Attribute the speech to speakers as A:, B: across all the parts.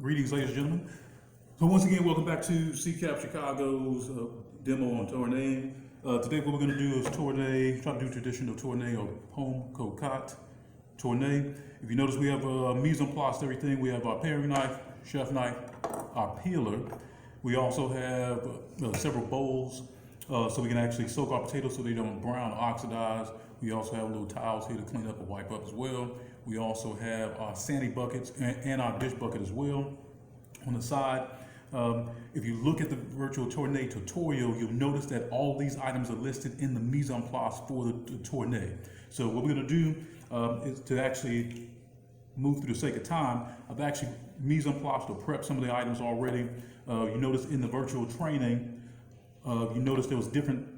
A: Greetings, ladies and gentlemen. So once again, welcome back to C-CAPChicago's demo on Tourne. Today what we're going to do is Tourne, try to do traditional Tourne or pomme cocotte Tourne. If you notice, we have mise en place everything. We have our paring knife, chef knife, our peeler. We also have several bowls so we can actually soak our potatoes so they don't brown or oxidize. We also have little towels here to clean up and wipe up as well. We also have our sandy buckets and our dish bucket as well on the side. If you look at the virtual Tourne tutorial, you'll notice that all these items are listed in the mise en place for the Tourne. So what we're going to do is to actually move through the sake of time. I've actually mise en place to prep some of the items already. You notice in the virtual training, you notice there was different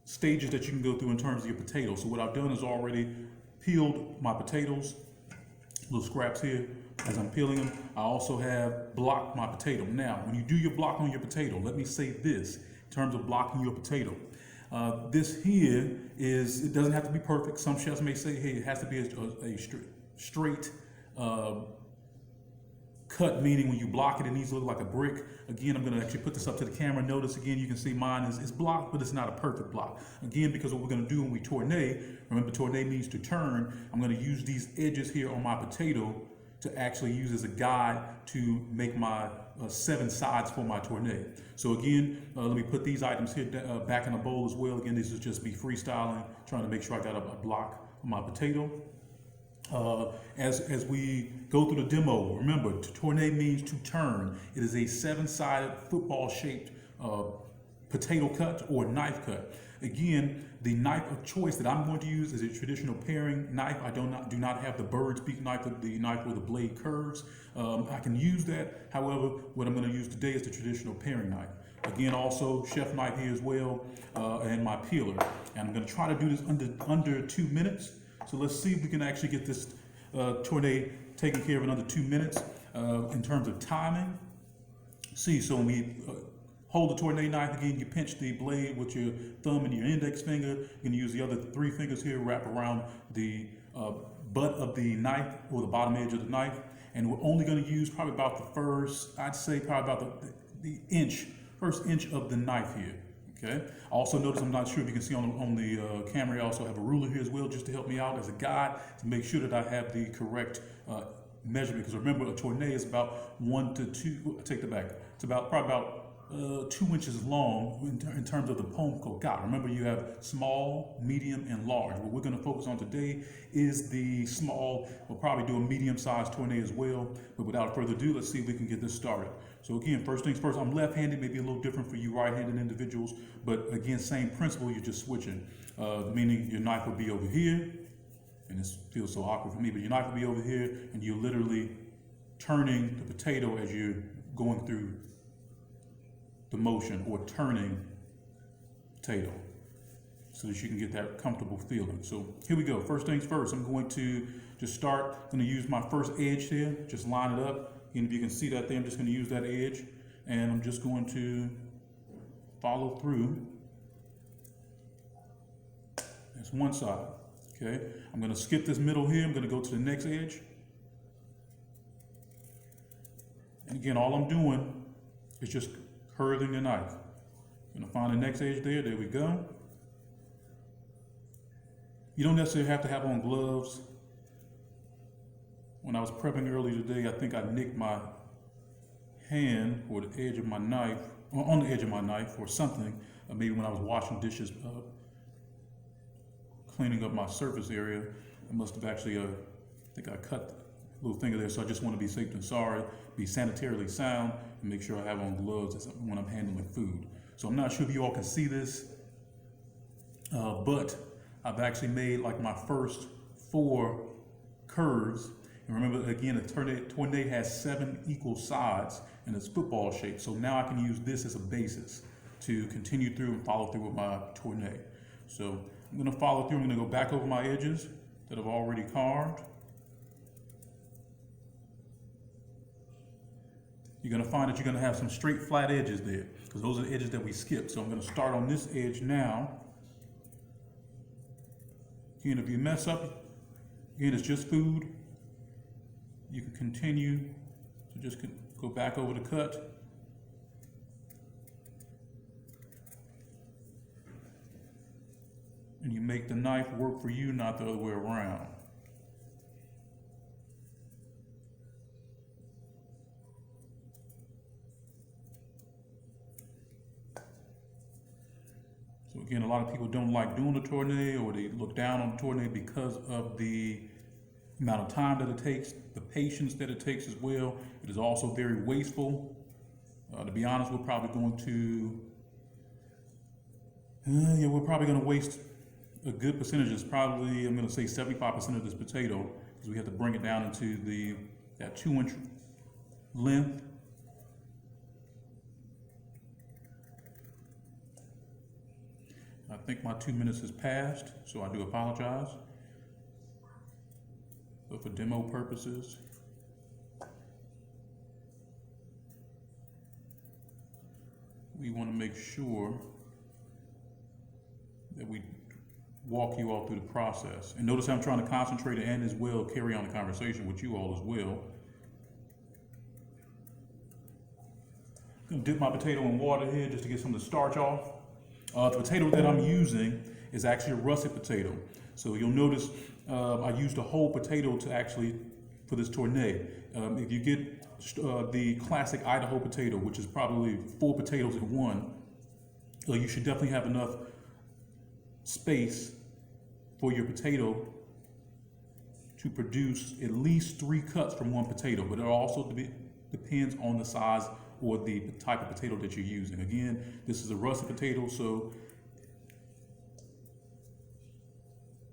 A: stages that you can go through in terms of your potatoes. So what I've done is already peeled my potatoes, little scraps here as I'm peeling them. I also have blocked my potato. Now, when you do your block on your potato, let me say this in terms of blocking your potato. This here is, it doesn't have to be perfect. Some chefs may say, hey, it has to be a straight cut, meaning when you block it, it needs to look like a brick. Again, I'm going to actually put this up to the camera. Notice again, you can see mine is blocked, but it's not a perfect block. Again, because what we're going to do when we tourne, remember tourne means to turn, I'm going to use these edges here on my potato to actually use as a guide to make my 7 sides for my tourne. So again, let me put these items here back in a bowl as well. Again, this is just me freestyling, trying to make sure I got a block on my potato. As we go through the demo, remember, tourne means to turn. It is a 7-sided football-shaped potato cut or knife cut. Again, the knife of choice that I'm going to use is a traditional paring knife. I do not have the bird's beak knife, the knife where the blade curves. I can use that. However, what I'm going to use today is the traditional paring knife. Again, also chef knife here as well, and my peeler. And I'm going to try to do this under 2 minutes. So let's see if we can actually get this tourne taken care of in under 2 minutes in terms of timing. See, so when we hold the tourne knife, again, you pinch the blade with your thumb and your index finger. You can use the other 3 fingers here, wrap around the butt of the knife or the bottom edge of the knife. And we're only going to use probably about the first, I'd say probably about the first inch of the knife here. Okay. Also notice, I'm not sure if you can see on the camera, I also have a ruler here as well, just to help me out as a guide to make sure that I have the correct measurement. Because remember, a tourne is about 1 to 2. Take that back. It's probably about 2 inches long in terms of the pomme cocotte. Remember, you have small, medium, and large. What we're going to focus on today is the small. We'll probably do a medium-sized tourne as well. But without further ado, let's see if we can get this started. So again, first things first, I'm left-handed, maybe a little different for you right-handed individuals, but again, same principle, you're just switching, meaning your knife will be over here, and this feels so awkward for me, but your knife will be over here, and you're literally turning the potato as you're going through the motion, or turning potato, so that you can get that comfortable feeling. So here we go. First things first, I'm going to just start. I'm going to use my first edge here, just line it up. And if you can see that there, I'm just going to use that edge, and I'm just going to follow through. That's one side. Okay, I'm going to skip this middle here. I'm going to go to the next edge. And again, all I'm doing is just curving the knife. I'm going to find the next edge there. There we go. You don't necessarily have to have on gloves. When I was prepping earlier today, I think I nicked my hand or the edge of my knife, or on the edge of my knife or something. Maybe when I was washing dishes, cleaning up my surface area, I must have actually, I think I cut a little finger there. So I just want to be safe and sorry, be sanitarily sound, and make sure I have on gloves when I'm handling food. So I'm not sure if you all can see this, but I've actually made like my first 4 curves. And remember, again, a tourne has 7 equal sides and it's football shaped. So now I can use this as a basis to continue through and follow through with my tourne. So I'm going to follow through. I'm going to go back over my edges that I've already carved. You're going to find that you're going to have some straight, flat edges there, because those are the edges that we skipped. So I'm going to start on this edge now. Again, if you mess up, again, it's just food. You can continue So just go back over the cut. And you make the knife work for you, not the other way around. So again, a lot of people don't like doing the tourne, or they look down on the tourne because of the amount of time that it takes, the patience that it takes as well. It is also very wasteful. To be honest, we're probably going to, waste a good percentage. It's probably, I'm going to say 75% of this potato, because we have to bring it down into that 2-inch length. I think my 2 minutes has passed, so I do apologize. But for demo purposes, we want to make sure that we walk you all through the process. And notice I'm trying to concentrate and as well carry on the conversation with you all as well. I'm going to dip my potato in water here just to get some of the starch off. The potato that I'm using is actually a russet potato. So you'll notice I used a whole potato for this tourne. If you get the classic Idaho potato, which is probably 4 potatoes in one, you should definitely have enough space for your potato to produce at least 3 cuts from one potato, but it also depends on the size or the type of potato that you're using. Again, this is a russet potato, so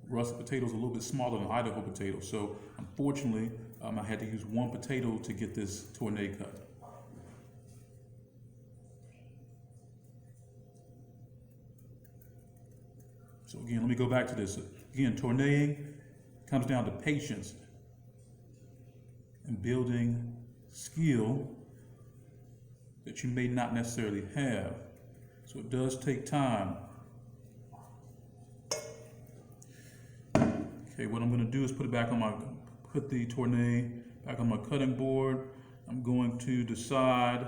A: russet potato is a little bit smaller than Idaho potato. So unfortunately, I had to use 1 potato to get this tourne cut. So again, let me go back to this. Again, tourneing comes down to patience and building skill that you may not necessarily have. So it does take time. Okay, what I'm going to do is put the tourne back on my cutting board. I'm going to decide,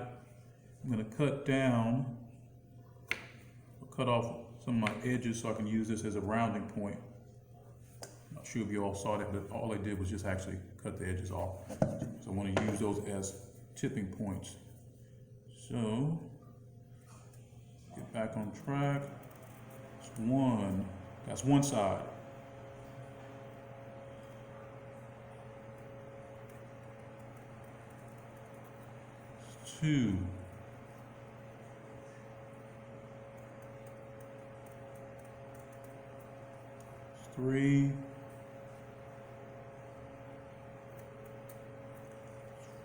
A: I'm going to cut down, cut off some of my edges so I can use this as a rounding point. I'm not sure if you all saw that, but all I did was just actually cut the edges off. So I want to use those as tipping points. So, get back on track. That's one side. It's 2. It's 3.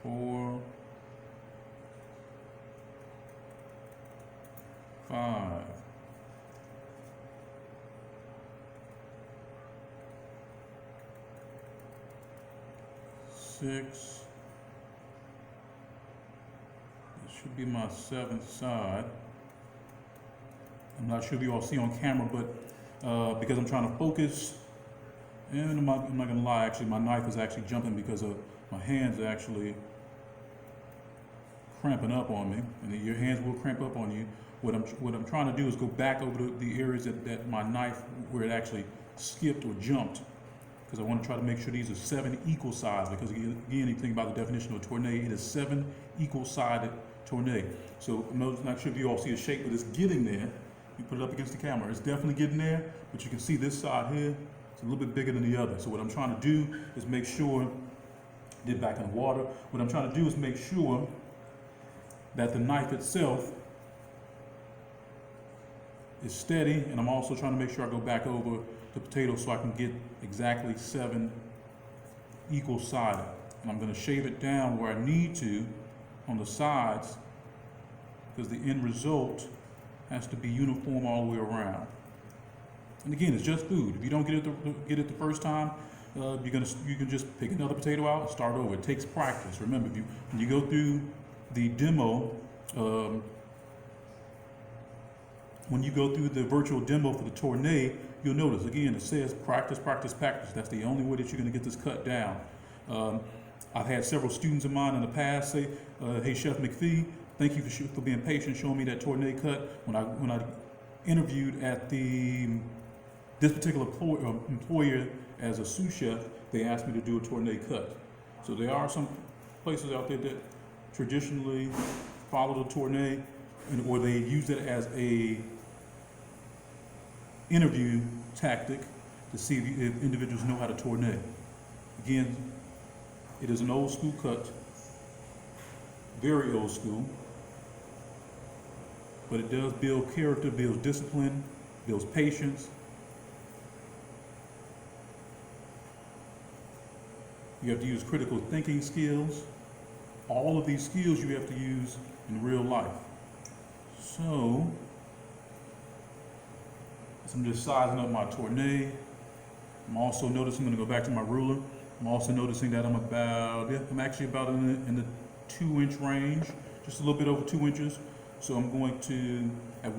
A: 4. 5. 6. This should be my 7th side. I'm not sure if you all see on camera, but because I'm trying to focus, and I'm not gonna lie, actually my knife is actually jumping because of my hands are actually cramping up on me, and your hands will cramp up on you. What I'm trying to do is go back over the areas that my knife, where it actually skipped or jumped, because I want to try to make sure these are 7 equal sides, because again, you think about the definition of a tourne, it is 7 equal-sided tourne. So I'm not sure if you all see the shape, but it's getting there. You put it up against the camera, it's definitely getting there, but you can see this side here, it's a little bit bigger than the other. So what I'm trying to do is make sure, dip back in the water, what I'm trying to do is make sure that the knife itself is steady, and I'm also trying to make sure I go back over the potato so I can get exactly 7 equal-sided. And I'm going to shave it down where I need to on the sides, because the end result has to be uniform all the way around. And again, it's just food. If you don't get it the first time, you can just pick another potato out and start over. It takes practice. Remember, when you go through the demo, when you go through the virtual demo for the tourne, you'll notice, again, it says practice, practice, practice. That's the only way that you're going to get this cut down. I've had several students of mine in the past say, "Hey, Chef McPhee, thank you for being patient, showing me that tourne cut." When I interviewed at this particular employer as a sous chef, they asked me to do a tourne cut. So there are some places out there that traditionally follow the tourne, or they use it as a interview tactic to see if individuals know how to tourne. Again, it is an old school cut, very old school, but it does build character, builds discipline, builds patience. You have to use critical thinking skills. All of these skills you have to use in real life. So, I'm just sizing up my tourne. I'm also noticing, I'm going to go back to my ruler. I'm also noticing that I'm actually about in the 2-inch range, just a little bit over 2 inches. So I'm going to, at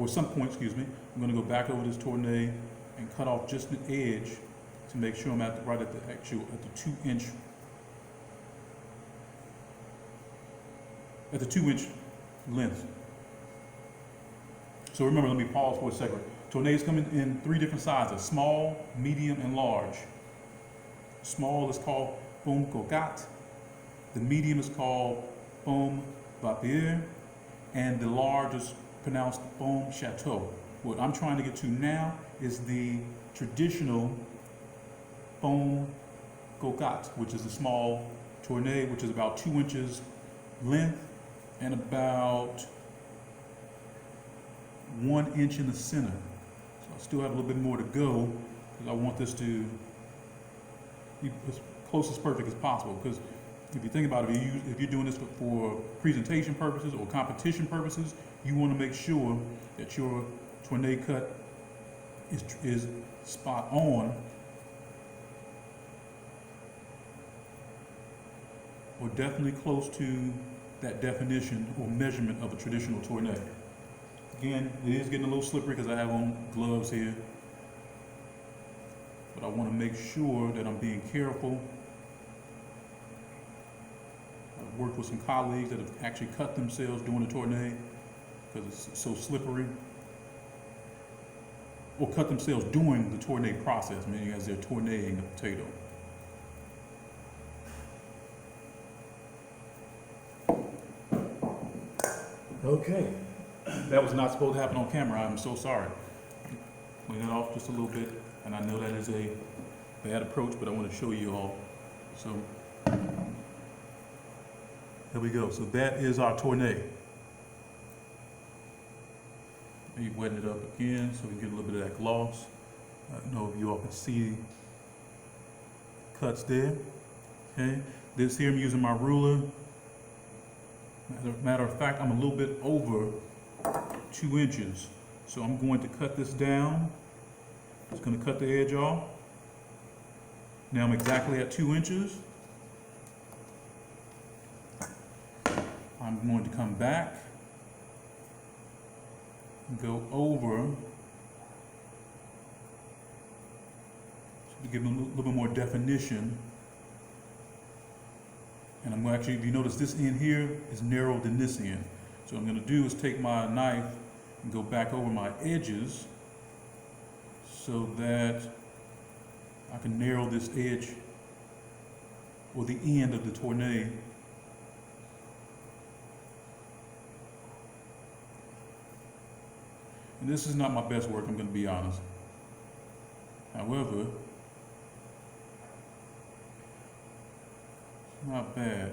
A: some point, I'm going to go back over this tourne and cut off just the edge to make sure I'm right at the 2-inch, at the 2-inch length. So remember, let me pause for a second. Tournes come in 3 different sizes: small, medium, and large. Small is called pomme cocotte. The medium is called pomme vapeur, and the large is pronounced pomme chateau. What I'm trying to get to now is the traditional pomme cocotte, which is a small tourne, which is about 2 inches length and about 1 inch in the center. So I still have a little bit more to go because I want this to be as close as perfect as possible. Because if you think about it, if you're doing this for presentation purposes or competition purposes, you want to make sure that your tourne cut is spot on, or definitely close to that definition or measurement of a traditional tourne. Again, it is getting a little slippery because I have on gloves here, but I want to make sure that I'm being careful. I've worked with some colleagues that have actually cut themselves doing the tourne because it's so slippery, or cut themselves doing the tourne process, meaning as they're tourneing the potato. Okay, that was not supposed to happen on camera. I'm so sorry. Clean it off just a little bit, and I know that is a bad approach, but I want to show you all. So, there we go. So that is our tourne. Let me wet it up again so we get a little bit of that gloss. I don't know if you all can see cuts there. Okay, this here I'm using my ruler. Matter of fact, I'm a little bit over 2 inches. So I'm going to cut this down. Just going to cut the edge off. Now I'm exactly at 2 inches. I'm going to come back and go over to give them a little bit more definition. And I'm actually, if you notice, this end here is narrower than this end. So what I'm going to do is take my knife and go back over my edges so that I can narrow this edge or the end of the tourne. And this is not my best work, I'm going to be honest. However, not bad.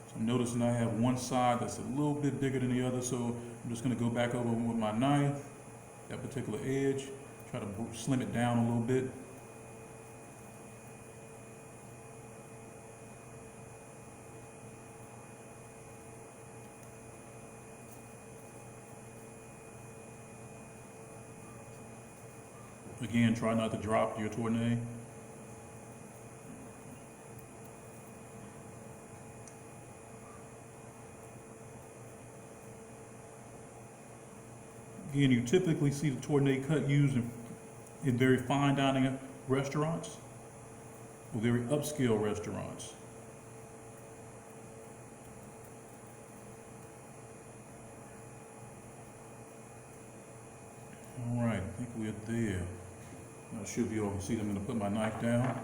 A: So I'm noticing I have one side that's a little bit bigger than the other, so I'm just going to go back over with my knife, that particular edge, try to slim it down a little bit. Again, try not to drop your tourne. Again, you typically see the tourne cut used in very fine dining restaurants or very upscale restaurants. All right, I think we're there. Not sure if you all can see. I'm going to put my knife down.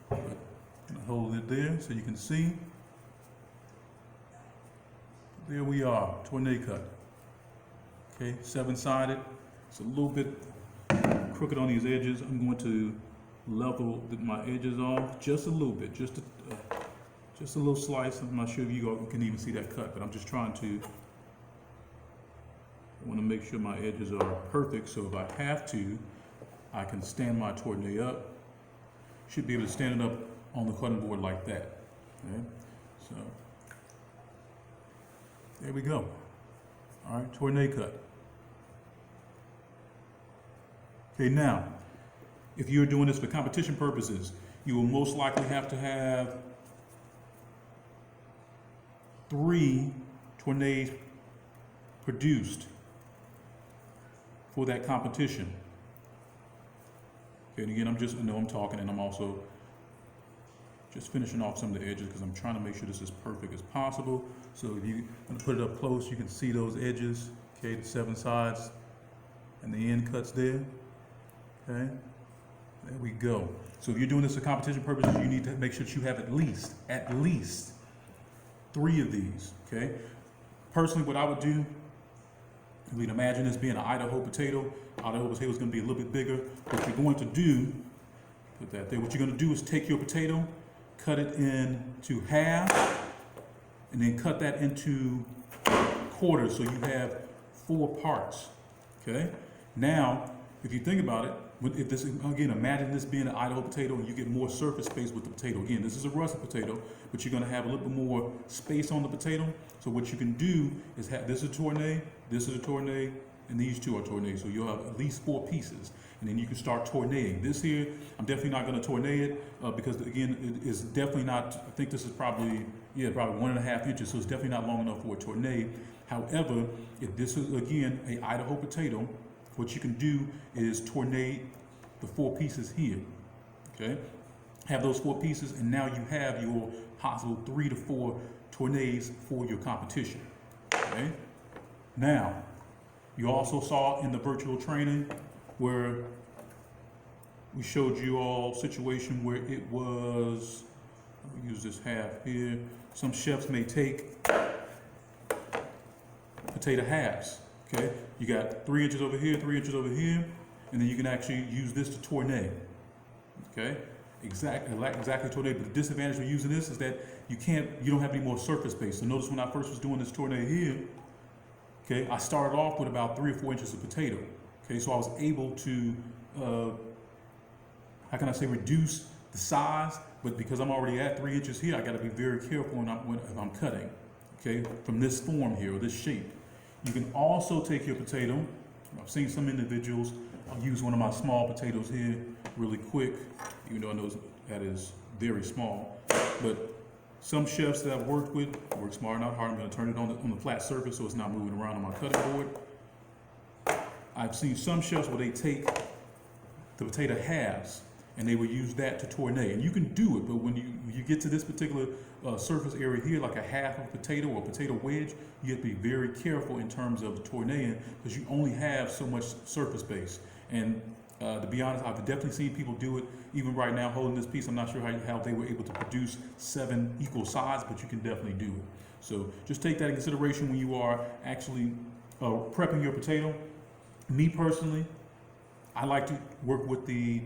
A: But I'm going to hold it there so you can see. There we are, Tourne cut. Okay, 7-sided. It's a little bit crooked on these edges. I'm going to level my edges off just a little bit, just a little slice. I'm not sure if you all can even see that cut, but I'm just trying to. I want to make sure my edges are perfect, so if I have to, I can stand my Tourne up. Should be able to stand it up on the cutting board like that. Okay, so there we go. All right, Tourne cut. Okay, now, if you're doing this for competition purposes, you will most likely have to have 3 tournes produced for that competition. Okay, and again, I'm talking, and I'm also just finishing off some of the edges because I'm trying to make sure this is perfect as possible. So if you want to put it up close, you can see those edges, okay, the 7 sides and the end cuts there. Okay, there we go. So if you're doing this for competition purposes, you need to make sure that you have at least 3 of these, okay? Personally, what I would do, we'd imagine this being an Idaho potato. Idaho potato is going to be a little bit bigger. What you're going to do, put that there, what you're going to do is take your potato, cut it into half, and then cut that into quarters so you have 4 parts, okay? Now, if you think about it, if this, again, imagine this being an Idaho potato and you get more surface space with the potato. Again, this is a russet potato, but you're going to have a little bit more space on the potato. So what you can do is have, this is a Tourne, this is a Tourne, and these 2 are Tourne. So you'll have at least 4 pieces. And then you can start tourneing. This here, I'm definitely not going to tourne it because, again, it is definitely not, I think this is probably 1.5 inches, so it's definitely not long enough for a tourne. However, if this is, again, a Idaho potato, what you can do is tourne the 4 pieces here, okay? Have those 4 pieces, and now you have your possible 3 to 4 tournes for your competition, okay? Now, you also saw in the virtual training where we showed you all a situation where it was, let me use this half here. Some chefs may take potato halves. Okay, you got 3 inches over here, 3 inches over here, and then you can actually use this to tourne. Okay, exactly tourne. But the disadvantage of using this is that you don't have any more surface space. So notice when I first was doing this tourne here, okay, I started off with about 3 or 4 inches of potato. Okay, so I was able to, how can I say, reduce the size, but because I'm already at 3 inches here, I got to be very careful when I'm cutting. Okay, from this form here or this shape. You can also take your potato. I've seen some individuals, I'll use one of my small potatoes here really quick, even though I know that is very small. But some chefs that I've worked with work smart, not hard. I'm going to turn it on the flat surface so it's not moving around on my cutting board. I've seen some chefs where they take the potato halves and they will use that to tourne. And you can do it, but when you get to this particular surface area here, like a half of potato or potato wedge, you have to be very careful in terms of the tourneing because you only have so much surface space. And to be honest, I've definitely seen people do it. Even right now, holding this piece, I'm not sure how they were able to produce 7 equal sides, but you can definitely do it. So just take that in consideration when you are actually prepping your potato. Me personally, I like to work with the